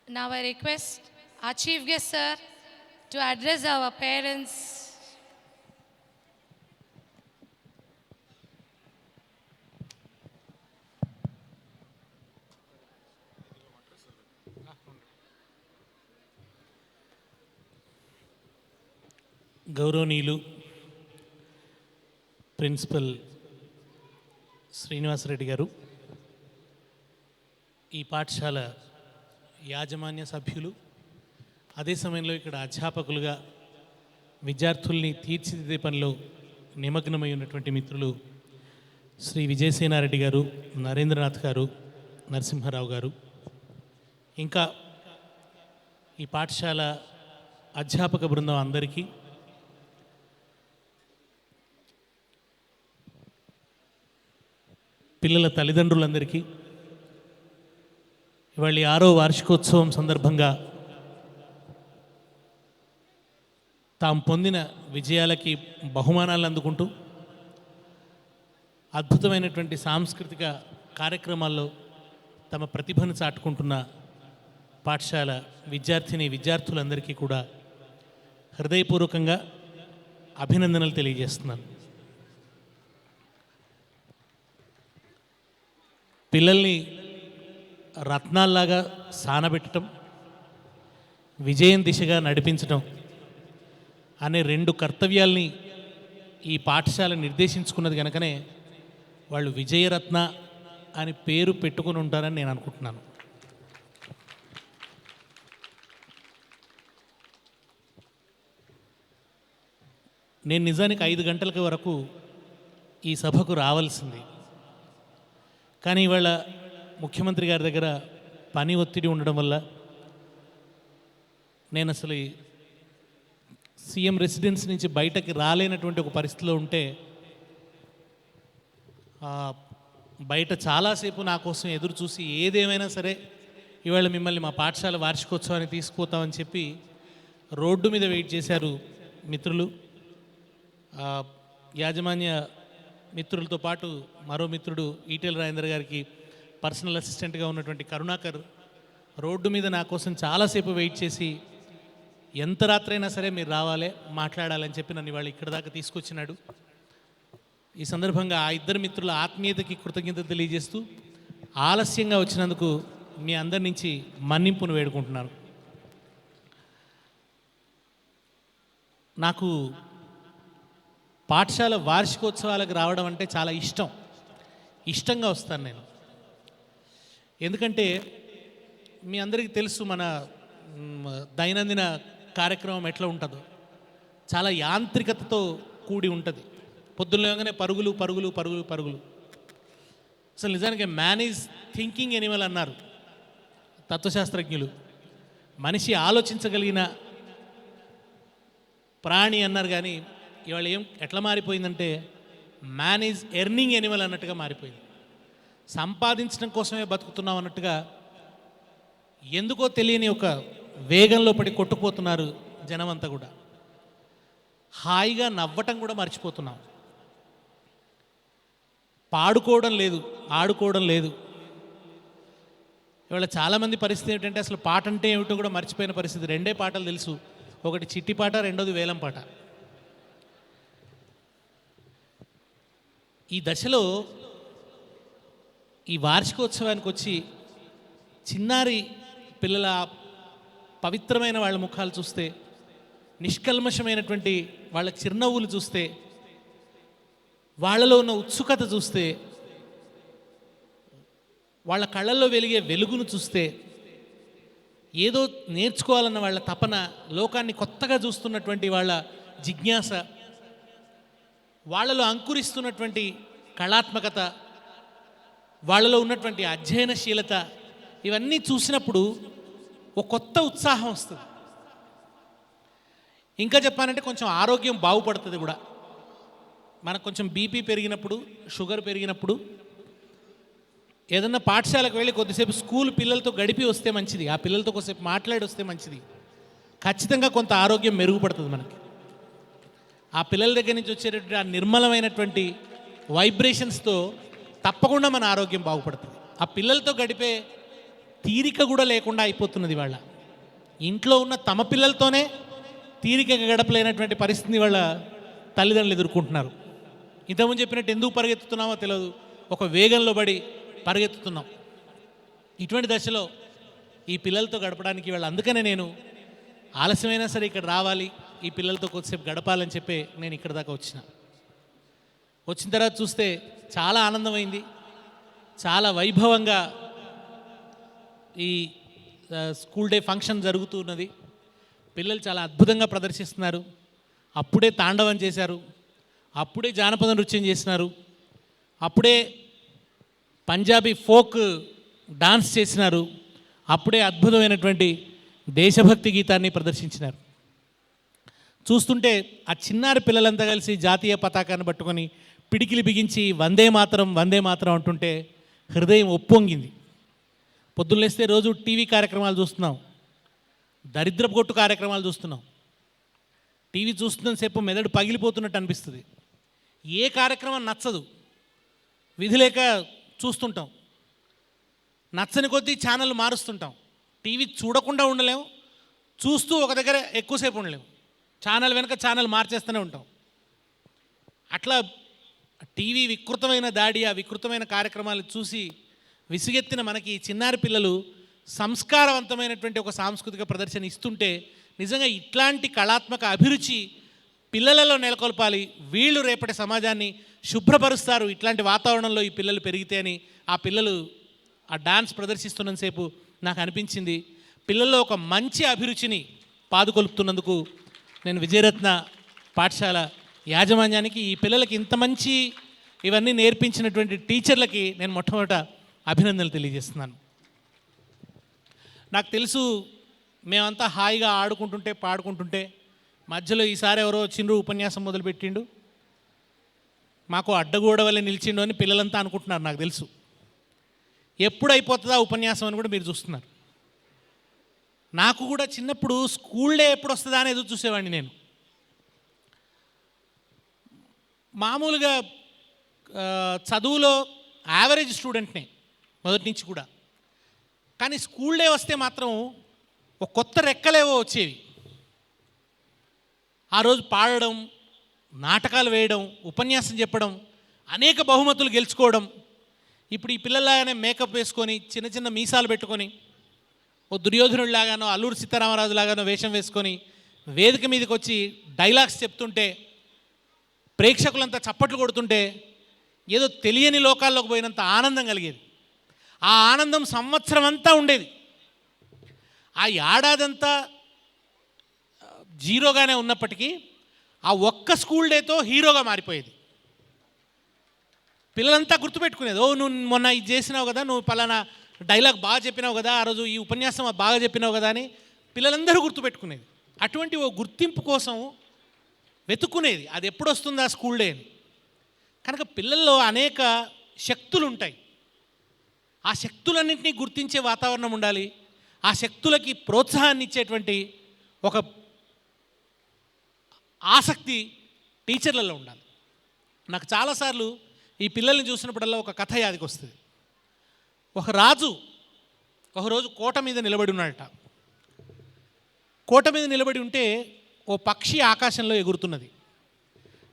Now I request our Chief Guest Sir to address our parents. గౌరవనీయులు principal Srinivasa Reddy గారు, ఈ పాఠశాల యాజమాన్య సభ్యులు, అదే సమయంలో ఇక్కడ అధ్యాపకులుగా విద్యార్థుల్ని తీర్చిదిద్దే పనిలో నిమగ్నమై ఉన్నటువంటి మిత్రులు శ్రీ విజయసేనారెడ్డి గారు, నరేంద్రనాథ్ గారు, నరసింహారావు గారు, ఇంకా ఈ పాఠశాల అధ్యాపక బృందం అందరికీ, పిల్లల తల్లిదండ్రులందరికీ ఇవాళ 6వ వార్షికోత్సవం సందర్భంగా తాము పొందిన విజయాలకి బహుమానాలు అందుకుంటూ అద్భుతమైనటువంటి సాంస్కృతిక కార్యక్రమాల్లో తమ ప్రతిభను చాటుకుంటున్న పాఠశాల విద్యార్థులందరికీ కూడా హృదయపూర్వకంగా అభినందనలు తెలియజేస్తున్నాను. పిల్లల్ని రత్నాల్లాగా సానబెట్టడం, విజయం దిశగా నడిపించడం అనే 2 కర్తవ్యాల్ని ఈ పాఠశాల నిర్దేశించుకున్నది కనుకనే వాళ్ళు విజయరత్న అని పేరు పెట్టుకుని ఉంటారని నేను అనుకుంటున్నాను. నేను నిజానికి 5 గంటల వరకు ఈ సభకు రావాల్సింది, కానీ ఇవాళ ముఖ్యమంత్రి గారి దగ్గర పని ఒత్తిడి ఉండడం వల్ల నేను అసలు సీఎం రెసిడెన్స్ నుంచి బయటకి రాలేనటువంటి ఒక పరిస్థితిలో ఉంటే బయట చాలాసేపు నా కోసం ఎదురు చూసి ఏదేమైనా సరే ఇవాళ మిమ్మల్ని మా పాఠశాల వార్షికోత్సవానికి తీసుకుపోతామని చెప్పి రోడ్డు మీద వెయిట్ చేశారు మిత్రులు. యాజమాన్య మిత్రులతో పాటు మరో మిత్రుడు ఈటెల రాజేందర్ గారికి పర్సనల్ అసిస్టెంట్గా ఉన్నటువంటి కరుణాకర్ రోడ్డు మీద నా కోసం చాలాసేపు వెయిట్ చేసి ఎంత రాత్రైనా సరే మీరు రావాలి, మాట్లాడాలని చెప్పి నన్ను ఇవాళ ఇక్కడ దాకా తీసుకొచ్చినాడు. ఈ సందర్భంగా ఆ 2 మిత్రుల ఆత్మీయతకి కృతజ్ఞత తెలియజేస్తూ ఆలస్యంగా వచ్చినందుకు మీ అందరి నుంచి మన్నింపును వేడుకుంటున్నాను. నాకు పాఠశాల వార్షికోత్సవాలకు రావడం అంటే చాలా ఇష్టంగా వస్తాను నేను. ఎందుకంటే మీ అందరికీ తెలుసు మన దైనందిన కార్యక్రమం ఎట్లా ఉంటుందో, చాలా యాంత్రికతతో కూడి ఉంటుంది. పొద్దున్నగానే పరుగులు పరుగులు పరుగులు పరుగులు. అసలు నిజానికి మ్యాన్ ఈజ్ థింకింగ్ ఎనిమల్ అన్నారు తత్వశాస్త్రజ్ఞులు. మనిషి ఆలోచించగలిగిన ప్రాణి అన్నారు, కానీ ఇవాళ ఎట్లా మారిపోయిందంటే మ్యాన్ ఈజ్ ఎర్నింగ్ ఎనిమల్ అన్నట్టుగా మారిపోయింది. సంపాదించడం కోసమే బతుకుతున్నాం అన్నట్టుగా ఎందుకో తెలియని ఒక వేగంలో పడి కొట్టుకుపోతున్నారు జనమంతా కూడా. హాయిగా నవ్వటం కూడా మర్చిపోతున్నాం. పాడుకోవడం లేదు, ఆడుకోవడం లేదు. ఇవాళ చాలామంది పరిస్థితి ఏమిటంటే అసలు పాట అంటే ఏమిటో కూడా మర్చిపోయిన పరిస్థితి. 2 పాటలు తెలుసు, ఒకటి చిట్టి పాట, రెండోది వేలం పాట. ఈ దశలో ఈ వార్షికోత్సవానికి వచ్చి చిన్నారి పిల్లల పవిత్రమైన వాళ్ళ ముఖాలు చూస్తే, నిష్కల్మషమైనటువంటి వాళ్ళ చిరునవ్వులు చూస్తే, వాళ్ళలో ఉన్న ఉత్సుకత చూస్తే, వాళ్ళ కళ్ళల్లో వెలిగే వెలుగును చూస్తే, ఏదో నేర్చుకోవాలన్న వాళ్ళ తపన, లోకాన్ని కొత్తగా చూస్తున్నటువంటి వాళ్ళ జిజ్ఞాస, వాళ్ళలో అంకురిస్తున్నటువంటి కళాత్మకత, వాళ్ళలో ఉన్నటువంటి అధ్యయనశీలత, ఇవన్నీ చూసినప్పుడు ఒక కొత్త ఉత్సాహం వస్తుంది. ఇంకా చెప్పాలంటే కొంచెం ఆరోగ్యం బాగుపడుతుంది కూడా. మనకు కొంచెం బీపీ పెరిగినప్పుడు, షుగర్ పెరిగినప్పుడు ఏదన్నా పాఠశాలకు వెళ్ళి కొద్దిసేపు స్కూల్ పిల్లలతో గడిపి వస్తే మంచిది, ఆ పిల్లలతో కొద్దిసేపు మాట్లాడి వస్తే మంచిది. ఖచ్చితంగా కొంత ఆరోగ్యం మెరుగుపడుతుంది మనకి. ఆ పిల్లల దగ్గర నుంచి వచ్చేటటువంటి ఆ నిర్మలమైనటువంటి వైబ్రేషన్స్తో తప్పకుండా మన ఆరోగ్యం బాగుపడుతుంది. ఆ పిల్లలతో గడిపే తీరిక కూడా లేకుండా అయిపోతున్నది వాళ్ళ. ఇంట్లో ఉన్న తమ పిల్లలతోనే తీరికగా గడపలేనటువంటి పరిస్థితిని వాళ్ళ తల్లిదండ్రులు ఎదుర్కొంటున్నారు. ఇంతకుముందు చెప్పినట్టు ఎందుకు పరిగెత్తుతున్నామో తెలియదు, ఒక వేగంలో పడి పరిగెత్తుతున్నాం. ఇటువంటి దశలో ఈ పిల్లలతో గడపడానికి వాళ్ళు, అందుకనే నేను ఆలస్యమైనా సరే ఇక్కడ రావాలి, ఈ పిల్లలతో కొద్దిసేపు గడపాలని చెప్పి నేను ఇక్కడ దాకా వచ్చిన తర్వాత చూస్తే చాలా ఆనందమైంది. చాలా వైభవంగా ఈ స్కూల్ డే ఫంక్షన్ జరుగుతూ ఉన్నది. పిల్లలు చాలా అద్భుతంగా ప్రదర్శిస్తున్నారు. అప్పుడే తాండవం చేశారు, అప్పుడే జానపద నృత్యం చేసినారు, అప్పుడే పంజాబీ ఫోక్ డాన్స్ చేసినారు, అప్పుడే అద్భుతమైనటువంటి దేశభక్తి గీతాన్ని ప్రదర్శించినారు. చూస్తుంటే ఆ చిన్నారి పిల్లలంతా కలిసి జాతీయ పతాకాన్ని పట్టుకొని పిడికిలి బిగించి వందే మాతరం వందే మాతరం అంటుంటే హృదయం ఒప్పొంగింది. పొద్దున్నేస్తే రోజు టీవీ కార్యక్రమాలు చూస్తున్నాం, దరిద్రపు కొట్టు కార్యక్రమాలు చూస్తున్నాం. టీవీ చూస్తున్నంతసేపు మెదడు పగిలిపోతున్నట్టు అనిపిస్తుంది. ఏ కార్యక్రమం నచ్చదు, విధి లేక చూస్తుంటాం. నచ్చని కొద్దీ ఛానల్ మారుస్తుంటాం. టీవీ చూడకుండా ఉండలేము, చూస్తూ ఒక దగ్గర ఎక్కువసేపు ఉండలేము. ఛానల్ వెనక ఛానల్ మార్చేస్తూనే ఉంటాం. అట్లా టీవీ వికృతమైన దాడి, ఆ వికృతమైన కార్యక్రమాలు చూసి విసుగెత్తిన మనకి చిన్నారి పిల్లలు సంస్కారవంతమైనటువంటి ఒక సాంస్కృతిక ప్రదర్శన ఇస్తుంటే నిజంగా ఇట్లాంటి కళాత్మక అభిరుచి పిల్లలలో నెలకొల్పాలి. వీళ్ళు రేపటి సమాజాన్ని శుభ్రపరుస్తారు ఇట్లాంటి వాతావరణంలో ఈ పిల్లలు పెరిగితే అని ఆ పిల్లలు ఆ డాన్స్ ప్రదర్శిస్తున్నంతసేపు నాకు అనిపించింది. పిల్లల్లో ఒక మంచి అభిరుచిని పాదుకొలుపుతున్నందుకు నేను విజయరత్న పాఠశాల యాజమాన్యానికి, ఈ పిల్లలకి ఇంత మంచి ఇవన్నీ నేర్పించినటువంటి టీచర్లకి నేను మొట్టమొదట అభినందనలు తెలియజేస్తున్నాను. నాకు తెలుసు మేమంతా హాయిగా ఆడుకుంటుంటే పాడుకుంటుంటే మధ్యలో ఈసారి ఎవరో వచ్చిండ్రు, ఉపన్యాసం మొదలుపెట్టిండు, మాకు అడ్డగోడ వల్ల నిలిచిండు అని పిల్లలంతా అనుకుంటున్నారు. నాకు తెలుసు ఎప్పుడు అయిపోతుందా ఉపన్యాసం అని కూడా మీరు చూస్తున్నారు. నాకు కూడా చిన్నప్పుడు స్కూల్ డే ఎప్పుడు వస్తుందా అని ఎదురు చూసేవాడిని. నేను మామూలుగా చదువులో యావరేజ్ స్టూడెంట్నే మొదటి నుంచి కూడా. కానీ స్కూల్ డే వస్తే మాత్రం ఒక కొత్త రెక్కలేవో వచ్చేవి. ఆ రోజు పాడడం, నాటకాలు వేయడం, ఉపన్యాసం చెప్పడం, అనేక బహుమతులు గెలుచుకోవడం. ఇప్పుడు ఈ పిల్లల్లాగానే మేకప్ వేసుకొని చిన్న చిన్న మీసాలు పెట్టుకొని ఓ దుర్యోధనుడిలాగానో అల్లూరి సీతారామరాజు లాగానో వేషం వేసుకొని వేదిక మీదకి వచ్చి డైలాగ్స్ చెప్తుంటే ప్రేక్షకులంతా చప్పట్లు కొడుతుంటే ఏదో తెలియని లోకాల్లోకి పోయినంత ఆనందం కలిగేది. ఆ ఆనందం సంవత్సరం అంతా ఉండేది. ఆ ఏడాదంతా జీరోగానే ఉన్నప్పటికీ ఆ ఒక్క స్కూల్ డేతో హీరోగా మారిపోయేది. పిల్లలంతా గుర్తుపెట్టుకునేది, ఓ నువ్వు మొన్న ఇది చేసినావు కదా, నువ్వు పలానా డైలాగ్ బాగా చెప్పినావు కదా, ఆ రోజు ఈ ఉపన్యాసం బాగా చెప్పినావు కదా అని పిల్లలందరూ గుర్తుపెట్టుకునేది. అటువంటి ఓ గుర్తింపు కోసం వెతుక్కునేది, అది ఎప్పుడు వస్తుంది ఆ స్కూల్ డే అని. కనుక పిల్లల్లో అనేక శక్తులు ఉంటాయి. ఆ శక్తులన్నింటినీ గుర్తించే వాతావరణం ఉండాలి. ఆ శక్తులకి ప్రోత్సాహాన్ని ఇచ్చేటువంటి ఒక ఆసక్తి టీచర్లలో ఉండాలి. నాకు చాలాసార్లు ఈ పిల్లల్ని చూసినప్పుడల్లా ఒక కథ యాదికి వస్తుంది. ఒక రాజు ఒకరోజు కోట మీద నిలబడి ఉన్నాడట. కోట మీద నిలబడి ఉంటే ఓ పక్షి ఆకాశంలో ఎగురుతున్నది.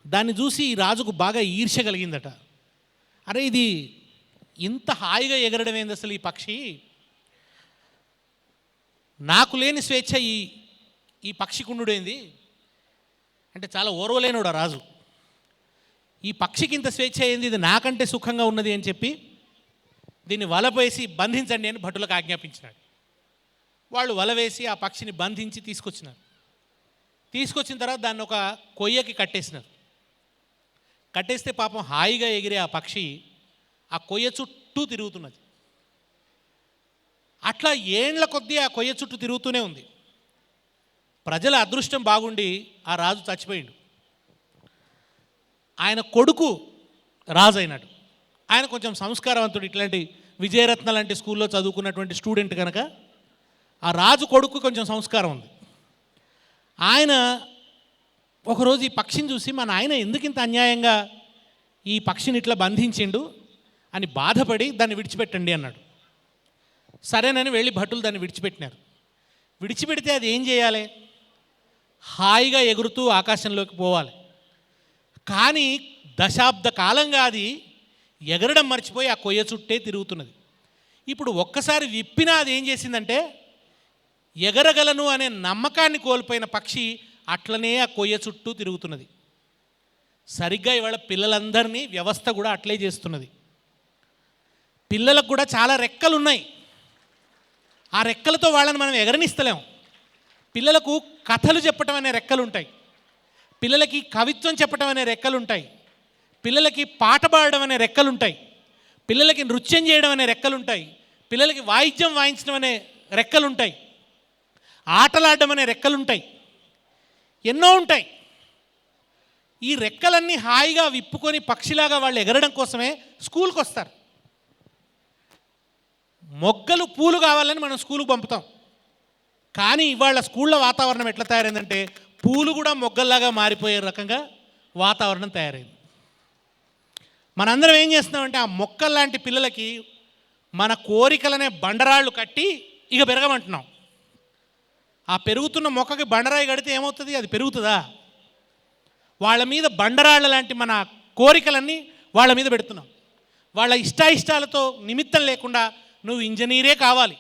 దాన్ని చూసి ఈ రాజుకు బాగా ఈర్ష్య కలిగిందట. అరే ఇది ఇంత హాయిగా ఎగరడం ఏంది అసలు, ఈ పక్షి నాకు లేని స్వేచ్ఛ ఈ పక్షికుండుడేంది అంటే చాలా ఓర్వలేనుడు ఆ రాజు. ఈ పక్షికి ఇంత స్వేచ్ఛ అయింది, ఇది నాకంటే సుఖంగా ఉన్నది అని చెప్పి దీన్ని వలవేసి బంధించండి అని భటులకు ఆజ్ఞాపించినాడు. వాళ్ళు వలవేసి ఆ పక్షిని బంధించి తీసుకొచ్చిన తర్వాత దాన్ని ఒక కొయ్యకి కట్టేసినారు. కట్టేస్తే పాపం హాయిగా ఎగిరే ఆ పక్షి ఆ కొయ్య చుట్టూ తిరుగుతున్నది. అట్లా ఏండ్ల కొద్దీ ఆ కొయ్య చుట్టూ తిరుగుతూనే ఉంది. ప్రజల అదృష్టం బాగుండి ఆ రాజు చచ్చిపోయిండు. ఆయన కొడుకు రాజు అయినాడు. ఆయన కొంచెం సంస్కారవంతుడు, ఇట్లాంటి విజయరత్న లాంటి స్కూల్లో చదువుకున్నటువంటి స్టూడెంట్ కనుక ఆ రాజు కొడుకు కొంచెం సంస్కారం ఉంది. ఆయన ఒకరోజు ఈ పక్షిని చూసి మన ఆయన ఎందుకు ఇంత అన్యాయంగా ఈ పక్షిని ఇట్లా బంధించిండు అని బాధపడి దాన్ని విడిచిపెట్టండి అన్నాడు. సరేనని వెళ్ళి భటులు దాన్ని విడిచిపెట్టినారు. విడిచిపెడితే అది ఏం చేయాలి? హాయిగా ఎగురుతూ ఆకాశంలోకి పోవాలి. కానీ దశాబ్ద కాలంగా అది ఎగరడం మర్చిపోయి ఆ కొయ్య చుట్టే తిరుగుతున్నది. ఇప్పుడు ఒక్కసారి విప్పినా అది ఏం చేసిందంటే, ఎగరగలను అనే నమ్మకాన్ని కోల్పోయిన పక్షి అట్లనే ఆ కొయ్య చుట్టూ తిరుగుతున్నది. సరిగ్గా ఇవాళ పిల్లలందరినీ వ్యవస్థ కూడా అట్లే చేస్తున్నది. పిల్లలకు కూడా చాలా రెక్కలు ఉన్నాయి. ఆ రెక్కలతో వాళ్ళని మనం ఎగరనిస్తలేం. పిల్లలకు కథలు చెప్పటం అనే రెక్కలు ఉంటాయి, పిల్లలకి కవిత్వం చెప్పటం అనే రెక్కలు ఉంటాయి, పిల్లలకి పాట పాడడం అనే రెక్కలు ఉంటాయి, పిల్లలకి నృత్యం చేయడం అనే రెక్కలు ఉంటాయి, పిల్లలకి వాయిద్యం వాయించడం అనే రెక్కలు ఉంటాయి, ఆటలాడడం అనే రెక్కలు ఉంటాయి, ఎన్నో ఉంటాయి. ఈ రెక్కలన్నీ హాయిగా విప్పుకొని పక్షిలాగా వాళ్ళు ఎగరడం కోసమే స్కూల్కి వస్తారు. మొగ్గలు పూలు కావాలని మనం స్కూల్కి పంపుతాం. కానీ ఇవాళ స్కూళ్ళ వాతావరణం ఎట్లా తయారైందంటే, పూలు కూడా మొగ్గల్లాగా మారిపోయే రకంగా వాతావరణం తయారైంది. మనందరం ఏం చేస్తున్నామంటే, ఆ మొక్కల్లాంటి పిల్లలకి మన కోరికలనే బండరాళ్ళు కట్టి ఇక పెరగమంటున్నాం. ఆ పెరుగుతున్న మొక్కకి బండరాయి కడితే ఏమవుతుంది? అది పెరుగుతుందా? వాళ్ళ మీద బండరాళ్ళ లాంటి మన కోరికలన్నీ వాళ్ళ మీద పెడుతున్నాం. వాళ్ళ ఇష్టాయిష్టాలతో నిమిత్తం లేకుండా నువ్వు ఇంజనీరే కావాలి,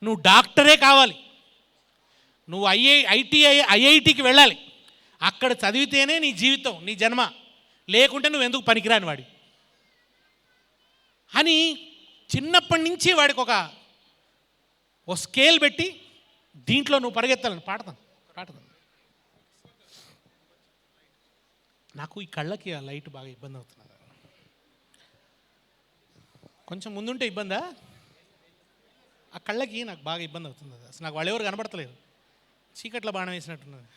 నువ్వు డాక్టరే కావాలి, నువ్వు ఐఐటికి వెళ్ళాలి, అక్కడ చదివితేనే నీ జీవితం, నీ జన్మ, లేకుంటే నువ్వు ఎందుకు పనికిరాని వాడి అని చిన్నప్పటి నుంచి వాడికి ఒక స్కేల్ పెట్టి దీంట్లో నువ్వు పరిగెత్తాలని పాడతాను. నాకు ఈ కళ్ళకి ఆ లైట్ బాగా ఇబ్బంది అవుతున్నది. కొంచెం ముందుంటే ఇబ్బందా? ఆ కళ్ళకి నాకు బాగా ఇబ్బంది అవుతుంది. అసలు నాకు వాళ్ళు ఎవరు కనబడతలేరు, చీకట్లో బాణం వేసినట్టున్నది.